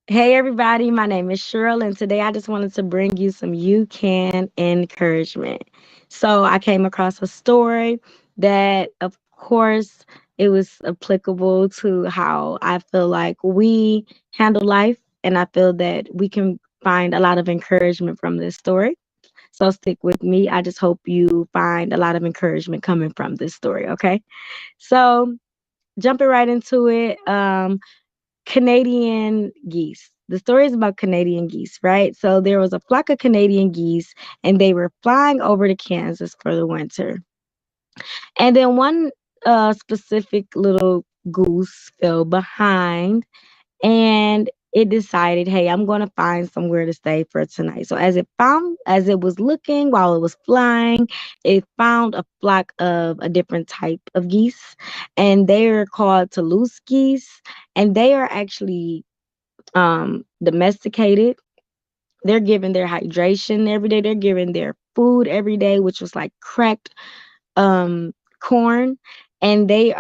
Hey everybody, my name is Cheryl, and today I just wanted to bring you some you can encouragement. So I came across a story that, of course, it was applicable to how I feel like we handle life, and I feel that we can find a lot of encouragement from this story. So stick with me. I just hope you find a lot of encouragement coming from this story, okay? So jumping right into it, Canadian geese. The story is about Canadian geese, right? So there was a flock of Canadian geese and they were flying over to Kansas for the winter. And then one specific little goose fell behind and it decided, hey, I'm going to find somewhere to stay for tonight. So as it was looking while it was flying, it found a flock of a different type of geese, and they are called Toulouse geese, and they are actually domesticated. They're given their hydration every day. They're given their food every day, which was like cracked um corn, and they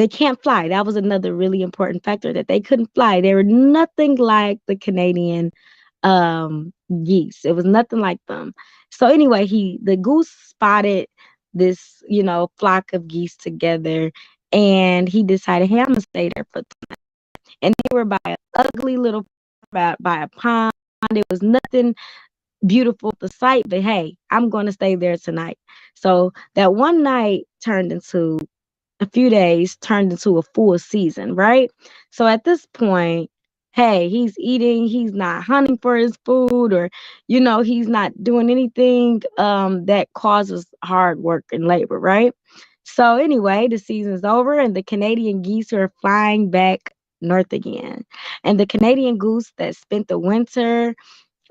can't fly. That was another really important factor, that they couldn't fly. They were nothing like the Canadian geese. It was nothing like them. So anyway, the goose spotted this, flock of geese together, and he decided, hey, I'm gonna stay there for and they were by an ugly little by a pond. It was nothing beautiful the sight, but hey, I'm going to stay there tonight. So that one night turned into a few days, turned into a full season, right? So at this point, hey, he's eating, he's not hunting for his food, or he's not doing anything that causes hard work and labor, right? So anyway, the season's over and the Canadian geese are flying back north again. And the Canadian goose that spent the winter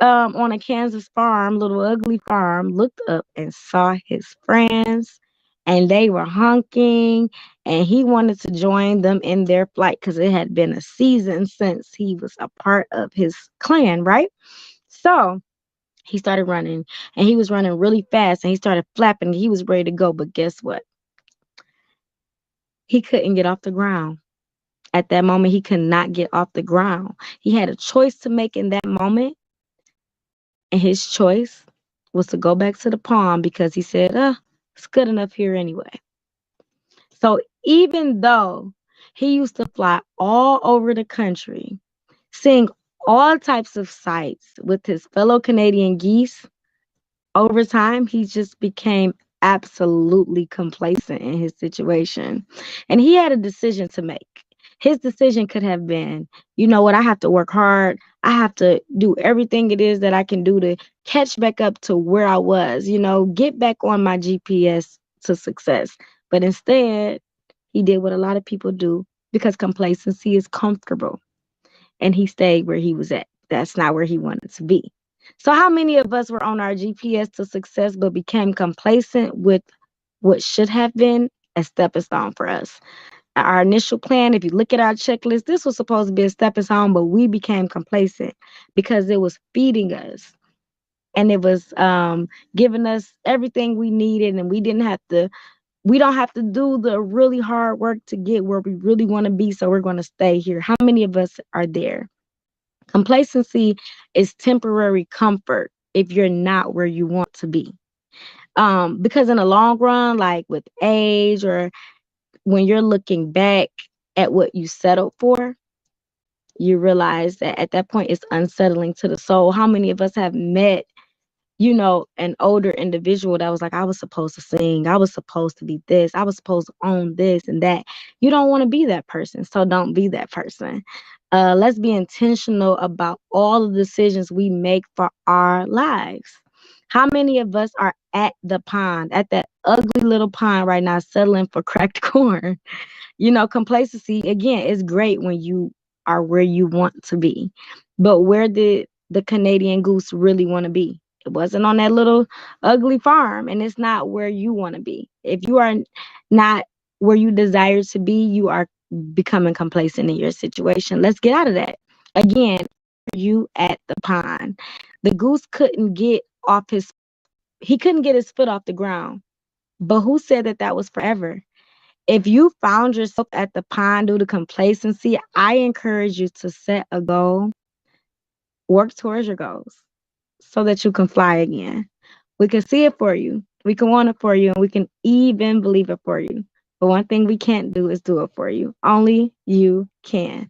on a Kansas farm, little ugly farm, looked up and saw his friends, and they were honking, and he wanted to join them in their flight because it had been a season since he was a part of his clan, right? So he started running, and he was running really fast, and he started flapping. He was ready to go, but guess what? He couldn't get off the ground. At that moment, he could not get off the ground. He had a choice to make in that moment, and his choice was to go back to the pond because he said, it's good enough here anyway. So even though he used to fly all over the country, seeing all types of sights with his fellow Canadian geese, over time, he just became absolutely complacent in his situation. And he had a decision to make. His decision could have been, you know what, I have to work hard. I have to do everything it is that I can do to catch back up to where I was, get back on my GPS to success. But instead, he did what a lot of people do because complacency is comfortable, and he stayed where he was at. That's not where he wanted to be. So, how many of us were on our GPS to success but became complacent with what should have been a stepping stone for us? Our initial plan, if you look at our checklist, this was supposed to be a stepping stone, but we became complacent because it was feeding us, and it was giving us everything we needed, and we don't have to do the really hard work to get where we really want to be. So we're going to stay here. How many of us are there? Complacency is temporary comfort if you're not where you want to be. Because in the long run, like with age or when you're looking back at what you settled for, you realize that at that point it's unsettling to the soul. How many of us have met, an older individual that was like, I was supposed to sing, I was supposed to be this, I was supposed to own this and that. You don't want to be that person, so don't be that person. Let's be intentional about all the decisions we make for our lives. How many of us are at the pond, at that ugly little pond right now, settling for cracked corn? Complacency, again, is great when you are where you want to be. But where did the Canadian goose really want to be? It wasn't on that little ugly farm, and it's not where you want to be. If you are not where you desire to be, you are becoming complacent in your situation. Let's get out of that. Again, you at the pond. The goose couldn't get he couldn't get his foot off the ground. But who said that that was forever? If you found yourself at the pond due to complacency, I encourage you to set a goal, work towards your goals so that you can fly again. We can see it for you. We can want it for you, and we can even believe it for you. But one thing we can't do is do it for you. Only you can.